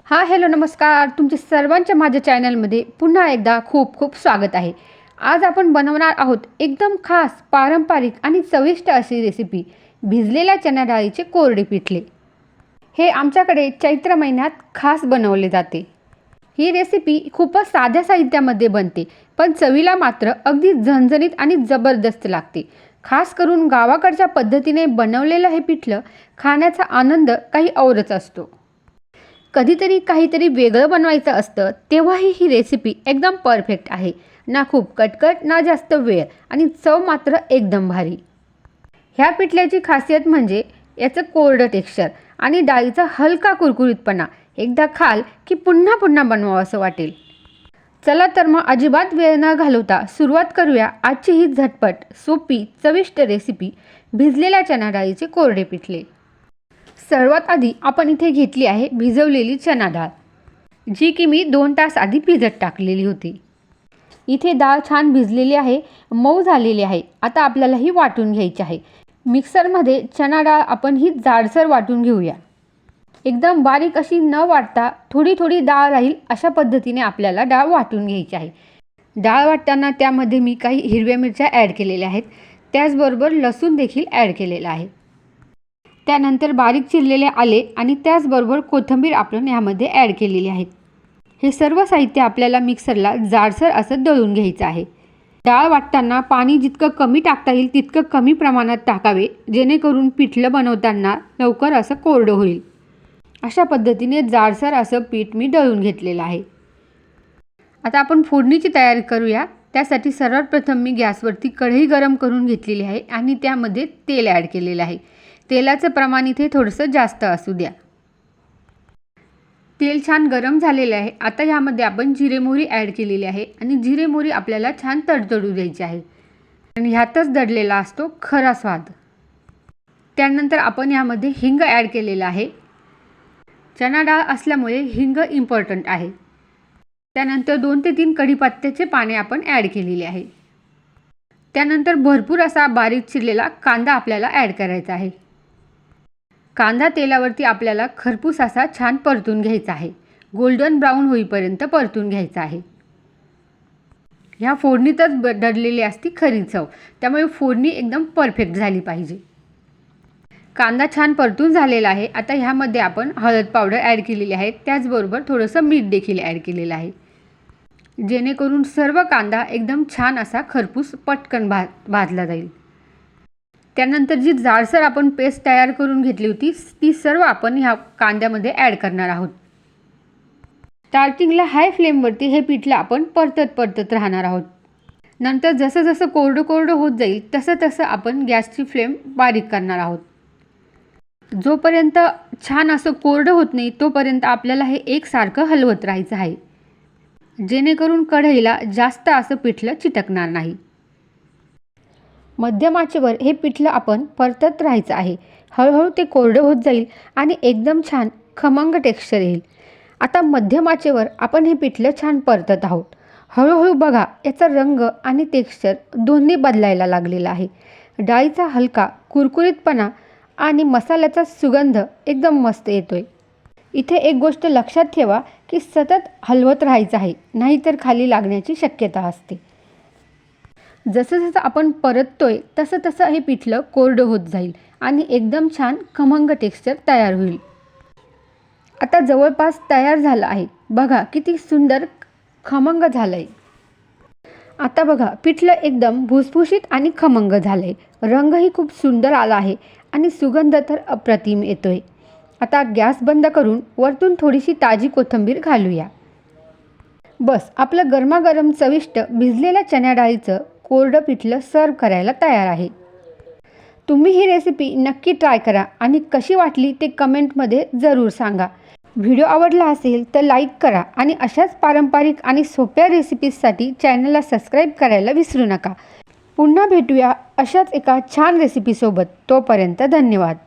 Hello नमस्कार. तुमचे सर्वांच्या माझ्या चॅनलमध्ये पुन्हा एकदा खूप खूप स्वागत आहे. आज आपण बनवणार आहोत एकदम खास पारंपरिक आणि चविष्ट अशी रेसिपी भिजलेल्या चणा डाळीचे कोरडे पिठले. हे आमच्याकडे चैत्र महिन्यात खास बनवले जाते. ही रेसिपी खूपच साध्या साहित्यामध्ये बनते, पण चवीला मात्र अगदी झणझणीत आणि जबरदस्त लागते. खास करून गावाकडच्या पद्धतीने बनवलेलं हे पिठलं खाण्याचा आनंद काही औरच असतो. कधीतरी काहीतरी वेगळं बनवायचं असतं तेव्हाही ही रेसिपी एकदम परफेक्ट आहे. ना खूप कटकट ना जास्त वेळ आणि चव मात्र एकदम भारी. ह्या पिठल्याची खासियत म्हणजे याचं कोरडं टेक्स्चर आणि डाळीचा हलका कुरकुरीतपणा. एकदा खाल की पुन्हा पुन्हा बनवावं असं वाटेल. चला तर मग अजिबात वेळ न घालवता सुरुवात करूया आजची ही झटपट सोपी चविष्ट रेसिपी भिजलेल्या चणा डाळीचे कोरडे पिठले. सर्वात आधी आपण इथे घेतली आहे भिजवलेली चणा डाळ, जी की मी 2 तास आधी भिजत टाकलेली होती. इथे डाळ छान भिजलेली आहे, मऊ झालेली आहे. आता आपल्याला ही वाटून घ्यायची आहे. मिक्सरमध्ये चणा डाळ आपण ही जाडसर वाटून घेऊया. एकदम बारीक अशी न वाटता थोडी थोडी डाळ राहील अशा पद्धतीने आपल्याला डाळ वाटून घ्यायची आहे. डाळ वाटताना त्यामध्ये मी काही हिरव्या मिरच्या ॲड केलेल्या आहेत, त्याचबरोबर लसूण देखील ॲड केलेला आहे. त्यानंतर बारीक चिरलेले आले आणि त्याचबरोबर कोथिंबीर आपण यामध्ये ॲड केलेली आहे. हे सर्व साहित्य आपल्याला मिक्सरला जाडसर असं दळून घ्यायचं आहे. डाळ वाटताना पाणी जितकं कमी टाकता येईल तितकं कमी प्रमाणात टाकावे, जेणेकरून पिठलं बनवताना लवकर असं कोरडं होईल. अशा पद्धतीने जाडसर असं पीठ मी दळून घेतलेलं आहे. आता आपण फोडणीची तयारी करूया. त्यासाठी सर्वात प्रथम मी गॅसवरती कढई गरम करून घेतलेली आहे आणि त्यामध्ये तेल ॲड केलेलं आहे. तेलाचं प्रमाण इथे थोडंसं जास्त असू द्या. तेल छान गरम झालेलं आहे. आता यामध्ये आपण जिरे मोहरी ॲड केलेली आहे आणि जिरे मोहरी आपल्याला छान तडतडू द्यायची आहे आणि ह्यातच दडलेला असतो खरा स्वाद. त्यानंतर आपण यामध्ये हिंग ॲड केलेला आहे. चणा डाळ असल्यामुळे हिंग इम्पॉर्टंट आहे. त्यानंतर 2 ते 3 कढीपत्त्याचे पाने आपण ॲड केलेले आहे. त्यानंतर भरपूर असा बारीक चिरलेला कांदा आपल्याला ॲड करायचा आहे. कांदा तेलावरती आपल्याला खरपूस असा छान परतून घ्यायचा आहे. गोल्डन ब्राऊन होईपर्यंत परतून घ्यायचा आहे. ह्या फोडणीतच दडलेली असती खरी चव, त्यामुळे फोडणी एकदम परफेक्ट झाली पाहिजे. कांदा छान परतून झालेला आहे. आता ह्यामध्ये आपण हळद पावडर ॲड केलेली आहे, त्याचबरोबर थोडंसं मीठ देखील ॲड केलेलं आहे, जेणेकरून सर्व कांदा एकदम छान असा खरपूस पटकन भाजला जाईल. त्यानंतर जी जाडसर आपण पेस्ट तयार करून घेतली होती ती सर्व आपण ह्या कांद्यामध्ये ॲड करणार आहोत. स्टार्टिंगला हाय फ्लेमवरती हे पिठलं आपण परतत राहणार आहोत. नंतर जसं जसं कोरडं होत जाईल तसं तसं आपण गॅसची फ्लेम बारीक करणार आहोत. जोपर्यंत छान असं कोरडं होत नाही तोपर्यंत आपल्याला हे एकसारखं हलवत राहायचं आहे, जेणेकरून कढईला जास्त असं पिठलं चिटकणार नाही. मध्यम आचेवर हे पिठलं आपण परतत राहायचं आहे. हळूहळू ते कोरडं होत जाईल आणि एकदम छान खमंग टेक्स्चर येईल. आता मध्यम आचेवर आपण हे पिठलं छान परतत आहोत. हळूहळू बघा याचा रंग आणि टेक्स्चर दोन्ही बदलायला लागलेला आहे. डाळीचा हलका कुरकुरीतपणा आणि मसाल्याचा सुगंध एकदम मस्त येतोय. इथे एक गोष्ट लक्षात ठेवा की सतत हलवत राहायचं आहे, नाहीतर खाली लागण्याची शक्यता असते. जसं जसं आपण परततोय तसं तसं हे पिठलं कोरडं होत जाईल आणि एकदम छान खमंग टेक्स्चर तयार होईल. आता जवळपास तयार झालं आहे. बघा किती सुंदर खमंग झालं आहे. आता बघा पिठलं एकदम भुसभुशीत आणि खमंग झालं आहे. रंगही खूप सुंदर आला आहे आणि सुगंध तर अप्रतिम येतोय. आता गॅस बंद करून वरतून थोडीशी ताजी कोथिंबीर घालूया. बस आपलं गरमागरम चविष्ट भिजलेल्या चण्या डाळीचं कोरडं पिठलं सर्व करायला तयार आहे. तुम्ही ही रेसिपी नक्की ट्राय करा आणि कशी वाटली ते कमेंटमध्ये जरूर सांगा. व्हिडिओ आवडला असेल तर लाईक करा आणि अशाच पारंपरिक आणि सोप्या रेसिपीजसाठी चॅनलला सबस्क्राईब करायला विसरू नका. पुन्हा भेटूया अशाच एका छान रेसिपीसोबत. तोपर्यंत धन्यवाद.